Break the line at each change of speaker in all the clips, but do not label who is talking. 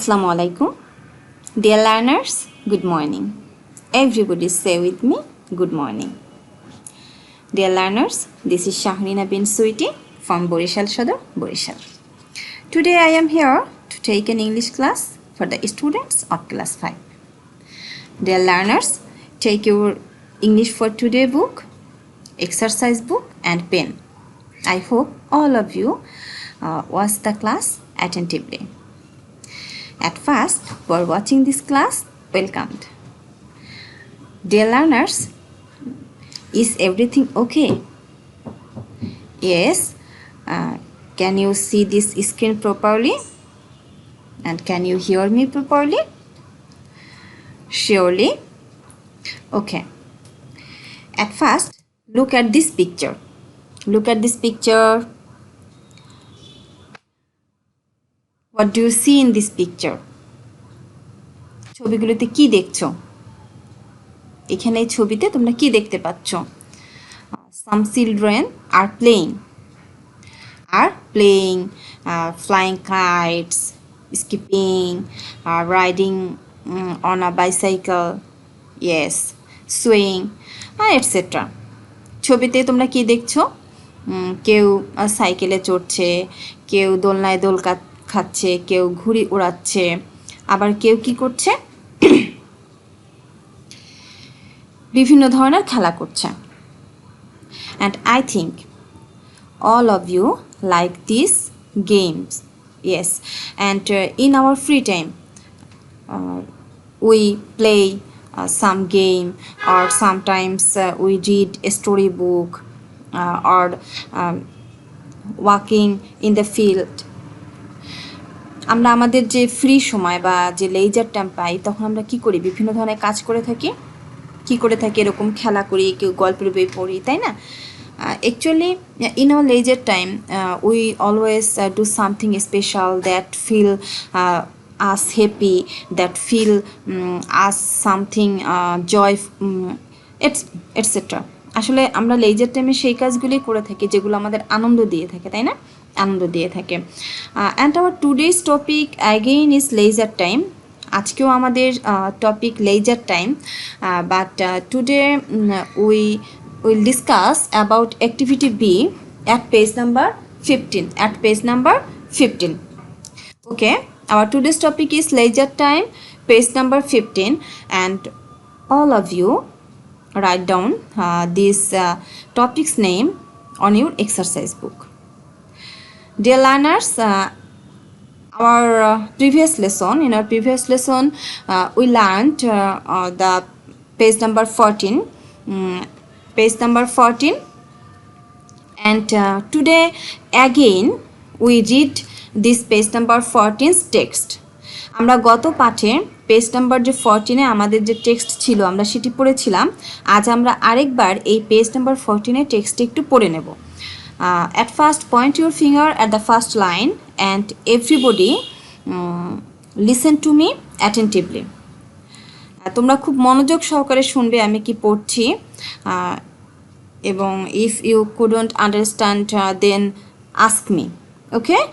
Assalamu alaikum. Dear learners, good morning. Everybody say with me, good morning. Dear learners, this is Shahrina bin Sweetie from Borishal Sadar, Borishal. Today I am here to take an English class for the students of class 5. Dear learners, take your English for Today book, exercise book and pen. I hope all of you watch the class attentively. At first, for watching this class, welcomed. Dear learners, is everything okay? Yes. Can you see this screen properly? And can you hear me properly? Surely? Okay. At first, look at this picture. Look at this picture. What do you see in this picture? ছবিগুলোতে কি দেখছো? এখানে এই ছবিতে তোমরা কি দেখতে পাচ্ছ? Some children are playing, flying kites, skipping, riding on a bicycle, yes, swing, etc. ছবিতে তোমরা কি দেখছো? কেউ সাইকেলে চড়ছে, কেউ দোলনায় দোল খাচ্ছে, কেউ ঘুড়ি উড়াচ্ছে, আবার কেউ কি করছে? বিভিন্ন ধরনের খেলা করছে. And I think all of you like these games. Yes, and in our free time we play some game, or sometimes we read a storybook or walking in the field. আমরা আমাদের যে ফ্রি সময় বা যে leisure time পাই তখন আমরা কি করি? বিভিন্ন ধরনের কাজ করে থাকি. কি করে থাকি? এরকম খেলা করি, কেউ গল্পের বই পড়ি, তাই না? Actually, in our leisure time, we always do something special that feel us happy, that feel us something joy, etc. আসলে আমরা লেজার টাইমে সেই কাজগুলি করে থাকি যেগুলো আমাদের আনন্দ দিয়ে থাকে, তাই না? আনন্দ দিয়ে থাকে. And our today's topic again is leisure time. আজকেও আমাদের topic leisure time, but today we will discuss about activity B at page number 15. At page number 15. Okay, our today's topic is leisure time, page number 15, and all of you write down this topic's name on your exercise book. Dear learners, our previous lesson, we learned the page number 14. Page number 14, and today again we read this page number 14's text. আমরা গত পাঠে page number যে 14 এ আমাদের যে text ছিল আমরা সেটি পড়েছিলাম. আজ আমরা আরেকবার এই পেজ নাম্বার 14 এর টেক্সট একটু পড়ে নেব. At first, point your finger at the first line and everybody listen to me attentively. তোমরা খুব মনোযোগ সহকারে শুনবে আমি কি পড়ছি, এবং if you couldn't understand then ask me. Okay?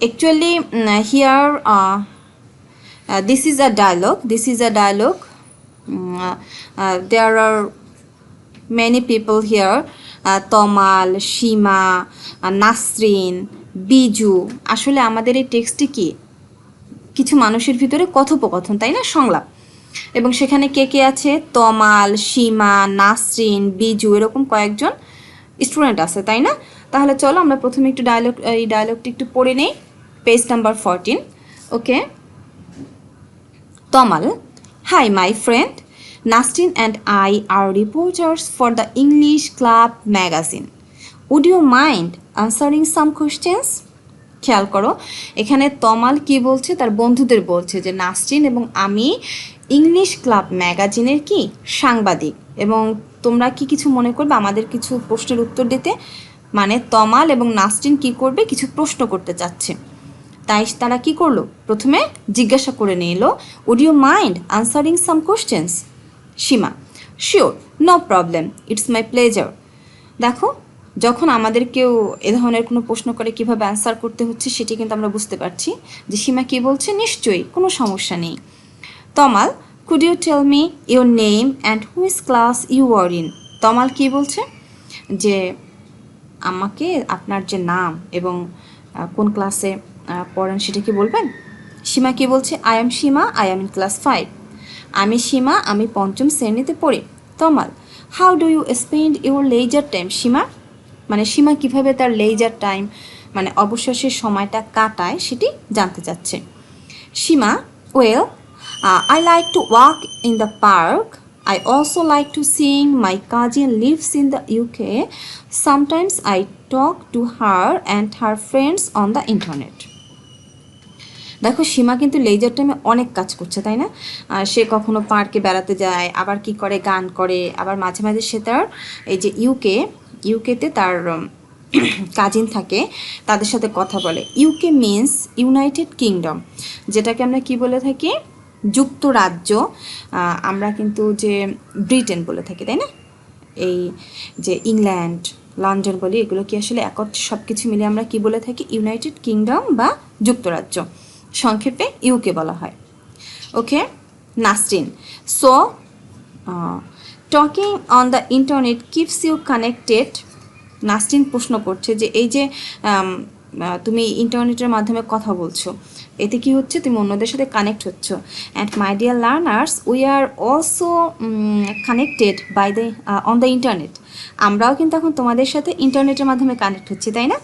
Actually here this is a dialogue. There are many people here, তমাল, সীমা, নাসরিন, বিজু. আসলে আমাদের এই টেক্সটটি কি? কিছু মানুষের ভিতরে কথোপকথন, তাই না? সংলাপ. এবং সেখানে কে কে আছে? তমাল, সীমা, নাসরিন, বিজু, এরকম কয়েকজন স্টুডেন্ট আছে, তাই না? তাহলে চলো আমরা প্রথমে একটু এই ডায়লগটি একটু পড়ে নেই. Page number 14. Okay. Tamal, hi my friend, Nasrin and I are reporters for the English Club magazine. Would you mind answering some questions? খেয়াল করো এখানে তমাল কি বলছে? তার বন্ধুদের বলছে যে নাসরিন এবং আমি ইংলিশ ক্লাব ম্যাগাজিনের কি সাংবাদিক, এবং তোমরা কি কিছু মনে করবে আমাদের কিছু প্রশ্নের উত্তর দিতে? মানে তমাল এবং নাসরিন কি করবে? কিছু প্রশ্ন করতে চাচ্ছে. তাই তারা কি করলো? প্রথমে জিজ্ঞাসা করে নিল, would you mind answering some questions? Seema, sure, no problem, it's my pleasure. দেখো যখন আমাদের কেউ এ ধরনের কোনো প্রশ্ন করে কীভাবে অ্যান্সার করতে হচ্ছে সেটি কিন্তু আমরা বুঝতে পারছি যে সীমা কী বলছে, নিশ্চয়ই কোনো সমস্যা নেই। Tamal, could you tell me your name and which class you are in? Tamal কী বলছে যে আমাকে আপনার যে নাম এবং কোন ক্লাসে পড়েন সেটা কি বলবেন? সীমা কি বলছে, I am Seema, I am in class 5। আমি সীমা, আমি 5ম শ্রেণীতে পড়ি। Tamal, how do you spend your leisure time? Seema মানে সীমা কীভাবে তার লেজার টাইম মানে অবসরের সময়টা কাটায় সেটি জানতে চাচ্ছে। সীমা, well, I like to walk in the park. I also like to sing. My cousin lives in the UK. Sometimes I talk to her and her friends on the internet. দেখো সীমা কিন্তু laser টাইমে অনেক কাজ করছে, তাই না? সে কখনো পার্কে বেড়াতে যায়, আবার কি করে গান করে, আবার মাঝে মাঝে সে তার এই যে ইউকেতে তার কাজিন থাকে তাদের সাথে কথা বলে। ইউকে মিন্স ইউনাইটেড কিংডম, যেটাকে আমরা কি বলে থাকি, যুক্তরাজ্য। আমরা কিন্তু যে ব্রিটেন বলে থাকি, তাই না? এই যে ইংল্যান্ড, লন্ডন বলি, এগুলো কি আসলে একত্রে সব কিছু মিলে আমরা কি বলে থাকি, ইউনাইটেড কিংডম বা যুক্তরাজ্য, সংক্ষেপে ইউকে বলা হয়। Okay Nasrin, so talking on the internet keeps you connected. Nasrin প্রশ্ন করছে যে এই যে তুমি ইন্টারনেটের মাধ্যমে কথা বলছো, এতে কি হচ্ছে, তুমি অন্যদের সাথে কানেক্ট হচ্ছ। And my dear learners, we are also connected by the on the internet. আমরাও কিন্তু এখন তোমাদের সাথে ইন্টারনেটের মাধ্যমে কানেক্ট হচ্ছি, তাই না?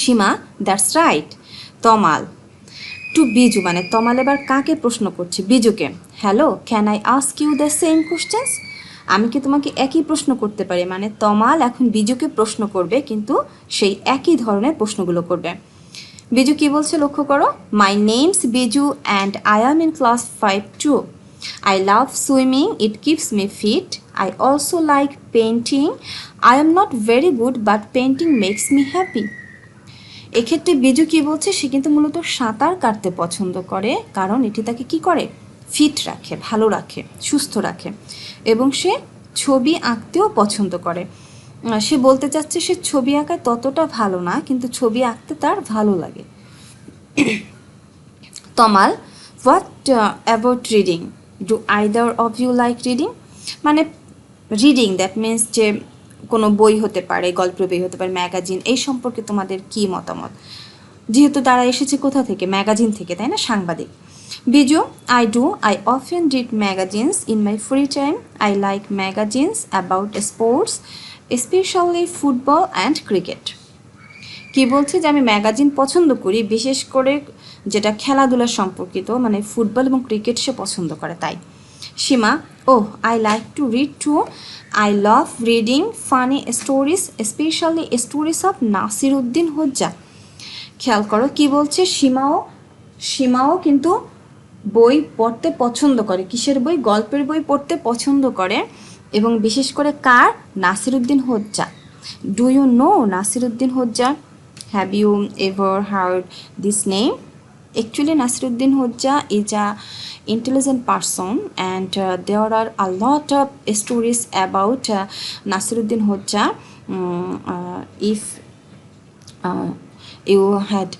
Seema, that's right. Tamal, to Biju, মানে তমাল এবার কাকে প্রশ্ন করছে, বিজুকে। Hello, can I ask you the same questions? আমি কি তোমাকে একই প্রশ্ন করতে পারি? মানে তমাল এখন বিজুকে প্রশ্ন করবে, কিন্তু সেই একই ধরনের প্রশ্নগুলো করবে। বিজু কি বলছে লক্ষ্য করো, my name's Biju and I am in class 5 too. I love swimming, it keeps me fit. I also like painting. I am not very good but painting makes me happy. এক্ষেত্রে বিজু কি বলছে, সে কিন্তু মূলত সাঁতার কাটতে পছন্দ করে, কারণ এটি তাকে কি করে, ফিট রাখে, ভালো রাখে, সুস্থ রাখে। এবং সে ছবি আঁকতেও পছন্দ করে। সে বলতে চাচ্ছে সে ছবি আঁকায় ততটা ভালো না, কিন্তু ছবি আঁকতে তার ভালো লাগে। Tamal, what about reading? Do either of you like reading? মানে রিডিং দ্যাট মিনস যে কোনো বই হতে পারে, গল্পের বই হতে পারে, ম্যাগাজিন, এই সম্পর্কে তোমাদের কী মতামত? যেহেতু তারা এসেছে কোথা থেকে, ম্যাগাজিন থেকে, তাই না, সাংবাদিক। Biju, I do, I often read magazines in my free time. I like magazines about sports, specially football and cricket. কি বলছে যে আমি ম্যাগাজিন পছন্দ করি, বিশেষ করে যেটা খেলাধুলা সম্পর্কিত, মানে ফুটবল এবং ক্রিকেট সে পছন্দ করে তাই। Seema, oh I like to read too. I love reading funny stories, specially stories of Nasiruddin Hodja. খেয়াল করো কি বলছে, সীমাও কিন্তু বই পড়তে পছন্দ করে। কিসের বই? গল্পের বই পড়তে পছন্দ করে, এবং বিশেষ করে কার? Nasiruddin Hodja. Do you know Nasiruddin Hodja? Have you ever heard this name? Actually, Nasiruddin Hoxha is a intelligent person, and there are a lot of stories about Nasiruddin Hoxha. If you have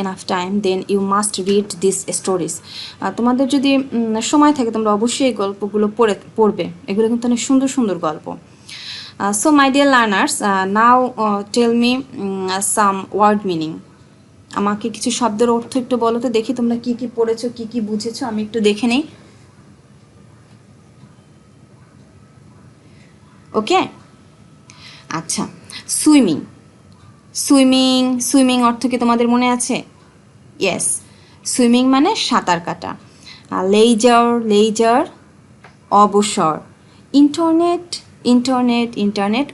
enough time, then you must read these stories. তোমাদের যদি সময় থাকে তোমরা অবশ্যই এই গল্পগুলো পড়বে, এগুলো কিন্তু অনেক সুন্দর সুন্দর গল্প। So my dear learners, now tell me some word meaning. আমাকে কিছু শব্দের অর্থ একটু বলো তো, দেখি তোমরা কি কি পড়েছো, কি কি বুঝেছো, আমি একটু দেখে নেই। ওকে, আচ্ছা, সুইমিং। সুইমিং অর্থ কি তোমাদের মনে আছে? ইয়েস, সুইমিং মানে সাঁতার কাটা। লেজার অবসর। ইন্টারনেট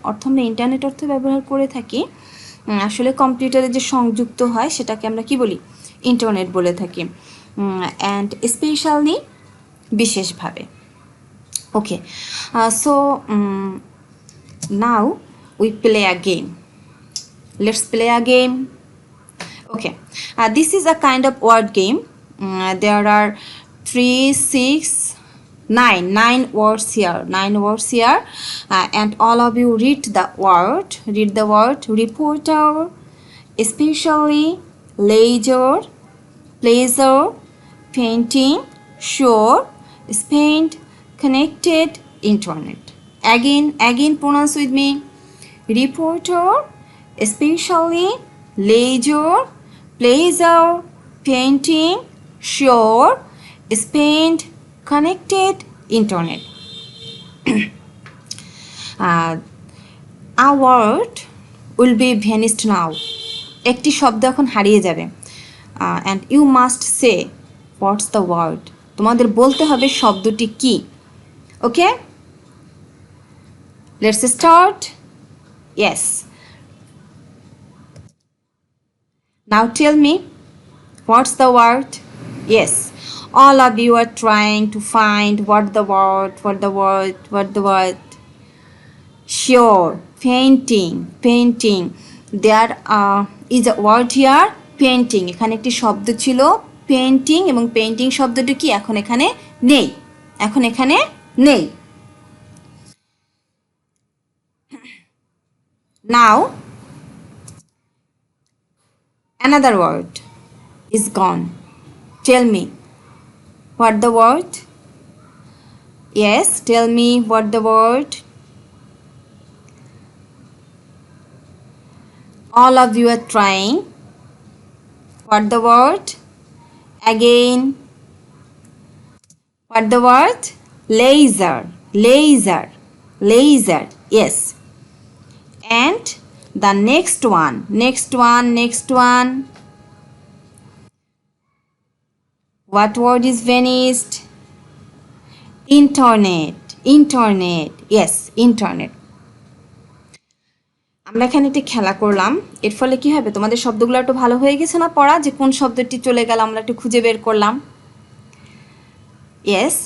অর্থ আমরা ইন্টারনেট অর্থ ব্যবহার করে থাকি, আসলে কম্পিউটারে যে সংযুক্ত হয় সেটাকে আমরা কি বলি, ইন্টারনেট বলে থাকি। অ্যান্ড স্পেশালি, বিশেষভাবে। Okay, so now we play a game. Let's play a game. Okay, this is a kind of word game. There are 3, 6, Nine words here. Nine words here. And all of you read the word. Read the word reporter, especially, leisure, pleasure, painting, sure, spent, connected, internet. Again pronounce with me. Reporter, especially, leisure, pleasure, painting, sure, spent, connected, internet. A word will be vanished now. একটি শব্দ এখন হারিয়ে যাবে। And you must say what's the word. তোমাদের বলতে হবে শব্দটি কি। Okay? Let's start. Yes. Now tell me what's the word. Yes. All of you are trying to find what the word. Sure. Painting. There is a word here. Painting, এখানে একটি শব্দ ছিল painting, এবং পেন্টিং শব্দটি কি এখন এখানে নেই। Now another word is gone. Tell me what the word. Yes, tell me what the word. All of you are trying. What the word? Again. What the word? Laser. Yes. And the next one. What word is vanished? Internet. Yes, internet. আমরা এখানে একটি খেলা করলাম, এর ফলে কি হবে, তোমাদের শব্দগুলো একটু ভালো হয়ে গেছে না পড়া, যে কোন শব্দটি চলে গেল আমরা একটু খুঁজে বের করলাম। ইয়েস,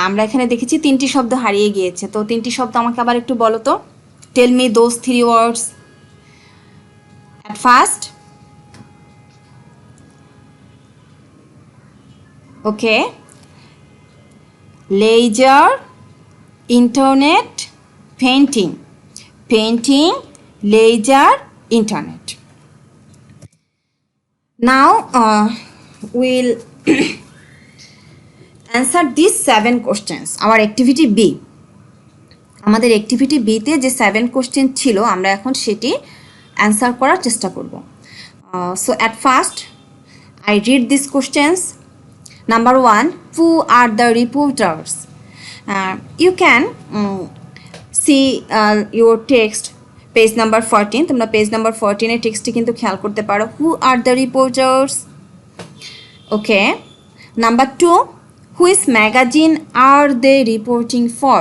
আমরা এখানে দেখেছি 3টি শব্দ হারিয়ে গিয়েছে, তো 3টি শব্দ আমাকে আবার একটু বলো তো। Tell me those 3 words. At first, okay, leisure, internet, painting, leisure, internet. Now we'll answer these 7 questions. Our activity B. আমাদের activity B তে যে 7 question ছিল আমরা এখন সেটি answer করার চেষ্টা করব। So at first I read these questions. Number 1, who are the reporters? You can see your text page number 14, তোমরা পেজ নাম্বার 14 টেক্সটটি কিন্তু খেয়াল করতে পারো। Who are the reporters. Okay, number 2, which magazine are they reporting for?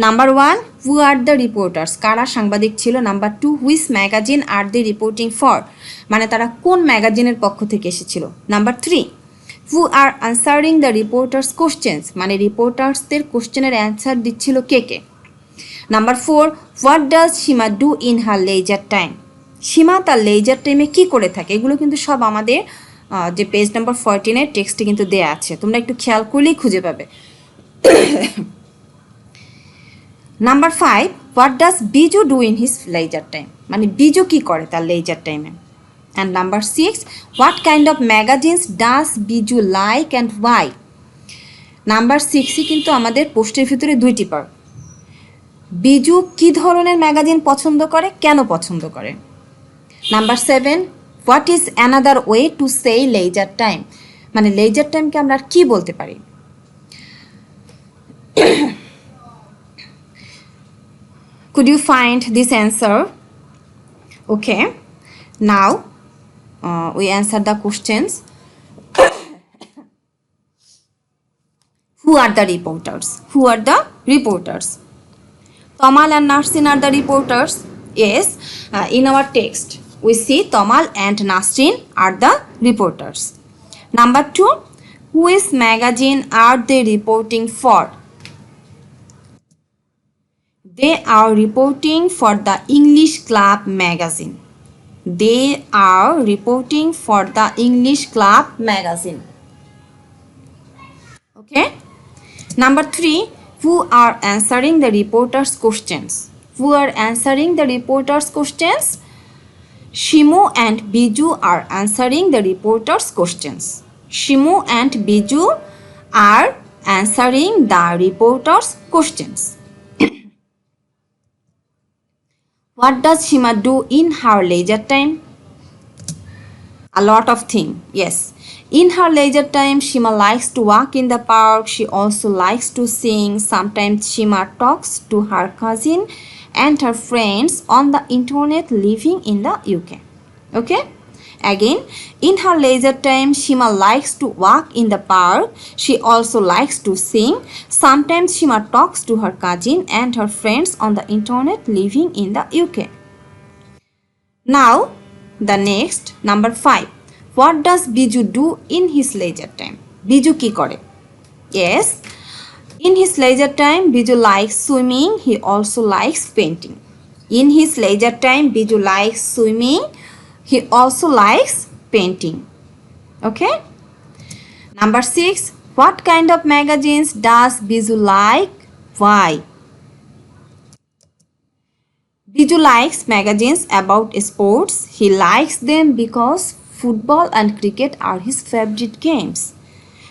Number 1, who are the reporters, কারা সাংবাদিক ছিল। Number 2, which magazine are they reporting for, মানে তারা কোন ম্যাগাজিনের পক্ষ থেকে এসেছিল। Number 3, who are answering the reporters questions, মানে রিপোর্টার্সদের কোশ্চেনের অ্যান্সার দিচ্ছিল কে। Number 4, what does Seema do in her leisure time, Seema তার লেজার টাইমে কী করে থাকে। এগুলো কিন্তু সব আমাদের যে পেজ নাম্বার 14 টেক্সটে কিন্তু দেয়া আছে, তোমরা একটু খেয়াল করলেই খুঁজে পাবে। Number 5, what does Biju do in his leisure time, মানে বিজু কী করে তার লেজার টাইমে। And number 6, what kind of magazines does Biju like and why. Number 6ই কিন্তু আমাদের পোস্টের ভিতরে 2টি পার্ট। বিজু কী ধরনের ম্যাগাজিন পছন্দ করে, কেন পছন্দ করে। Number 7, what is another way to say laser time, মানে লেজার টাইমকে আমরা আর কী বলতে পারি। Could you find this answer? Okay, now we answer the questions. Who are the reporters? Tamal and Nasrin are the reporters. Yes, in our text we see Tamal and Nasrin are the reporters. Number 2, which magazine are they reporting for? They are reporting for the English Club magazine. Okay, Number 3, who are answering the reporter's questions? Who are answering the reporter's questions? Shimu and Biju are answering the reporter's questions. Shimu and Biju are answering the reporter's questions. What does Shima do in her leisure time? A lot of things, yes. In her leisure time, Shima likes to walk in the park. She also likes to sing. Sometimes Shima talks to her cousin and her friends on the internet living in the UK. Okay? Again, in her leisure time, Shima likes to walk in the park. She also likes to sing. Sometimes Shima talks to her cousin and her friends on the internet living in the UK. Now, the next, number 5. What does Biju do in his leisure time? Biju ki kore? Yes. In his leisure time, Biju likes swimming. He also likes painting. In his leisure time, Biju likes swimming. He also likes painting. Okay? Number 6. What kind of magazines does Biju like? Why? Biju likes magazines about sports. He likes them because football and cricket are his favorite games.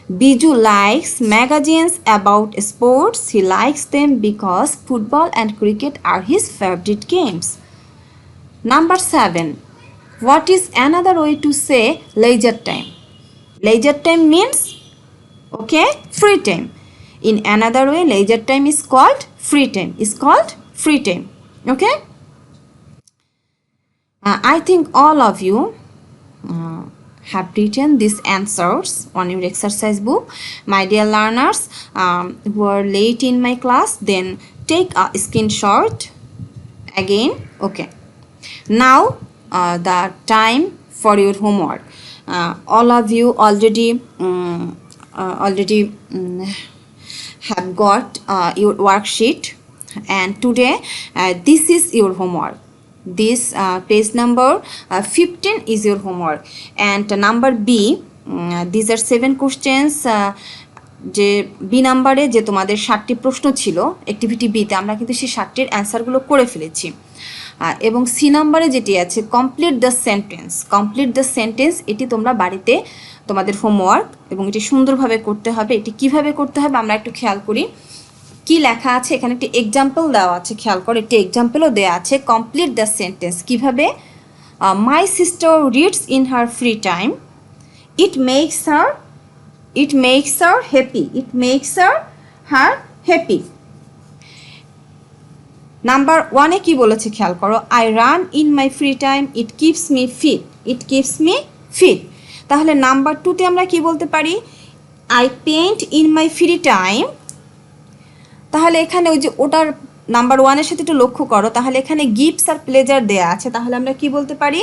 Biju likes magazines about sports. He likes them because football and cricket are his favorite games. Number 7. What is another way to say leisure time? Leisure time means, okay, free time. In another way, leisure time is called free time. Is called free time. Okay? I think all of you have written these answers on your exercise book. My dear learners who are late in my class, then take a screenshot again. Okay. Now the time for your homework. All of you already have got your worksheet, and today this is your homework. This page number 15 is your homework, and number B, these are 7 questions. যে B নাম্বারে যে তোমাদের 7টি প্রশ্ন ছিল activity বিতে, আমরা কিন্তু সেই 7টির অ্যান্সারগুলো করে ফেলেছি। এবং সি নাম্বারে যেটি আছে complete the sentence, complete the sentence, এটি তোমরা বাড়িতে তোমাদের হোমওয়ার্ক এবং এটি সুন্দরভাবে করতে হবে। এটি কিভাবে করতে হবে আমরা একটু খেয়াল করি। কি লেখা আছে এখানে, একটি এক্সাম্পল দেওয়া আছে, খেয়াল করো, একটি এক্সাম্পলও দেওয়া আছে। কমপ্লিট দ্য সেন্টেন্স কিভাবে? My sister reads in her free time, it makes her happy, it makes her happy. Number 1-এ কি বলেছে খেয়াল করো, I run in my free time, it keeps me fit, it keeps me fit. তাহলে number 2-তে আমরা কি বলতে পারি, I paint in my free time. তাহলে এখানে ওই যে ওটার নাম্বার 1-এর সাথে একটু লক্ষ্য করো, তাহলে এখানে গিভস আর প্লেজার দেয়া আছে, তাহলে আমরা কি বলতে পারি,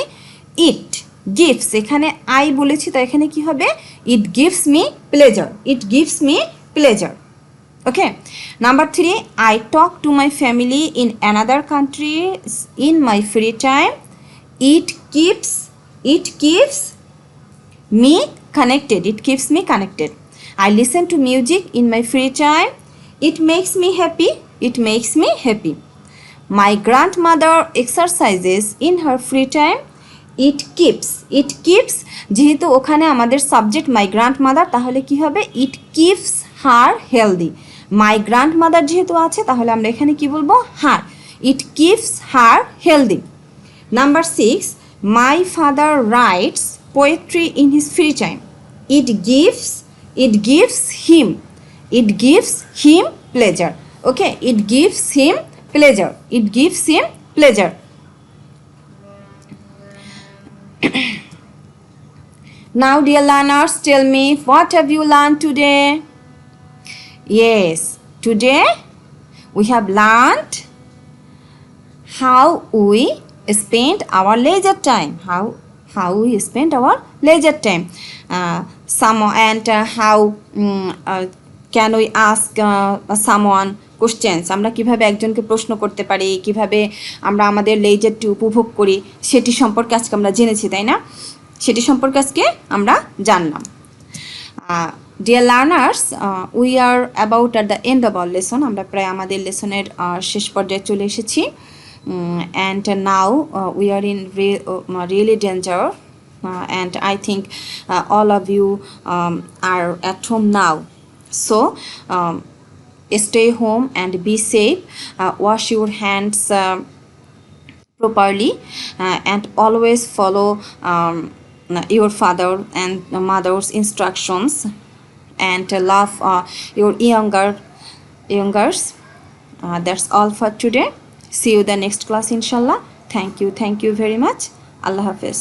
ইট গিভস। এখানে আই বলেছি, তো এখানে কি হবে, it gives me pleasure, it gives me pleasure. Okay. Number 3, I talk to my family in another country in my free time. It keeps me connected. It keeps me connected. I listen to music in my free time. It makes me happy. It makes me happy. My grandmother exercises in her free time. It keeps যেহেতু ওখানে আমাদের subject my grandmother, তাহলে কি হবে, it keeps her healthy. My grandmother যেহেতু আছে, তাহলে আমরা এখানে কি বলবো, her, it keeps her healthy. Number 6, my father writes poetry in his free time. It gives him pleasure. Okay, it gives him pleasure, it gives him pleasure. Now dear learners, tell me, what have you learned today? Yes, today we have learned how we spend our leisure time, how we spend our leisure time, how can we ask someone questions, আমরা কিভাবে একজনকে প্রশ্ন করতে পারি, কিভাবে আমরা আমাদের লেজারটি উপভোগ করি, সেটি সম্পর্কে আজকে আমরা জেনেছি, তাই না? সেটি সম্পর্কে আজকে আমরা জানলাম। Dear learners, we are about at the end of our lesson. আমরা প্রায় আমাদের লেসনের শেষ পর্যায়ে চলে এসেছি, and now we are in really danger, and I think all of you are at home now. So stay home and be safe. Wash your hands properly, and always follow your father and mother's instructions, and love your youngers. That's all for today. See you the next class inshallah. Thank you very much. Allah Hafiz.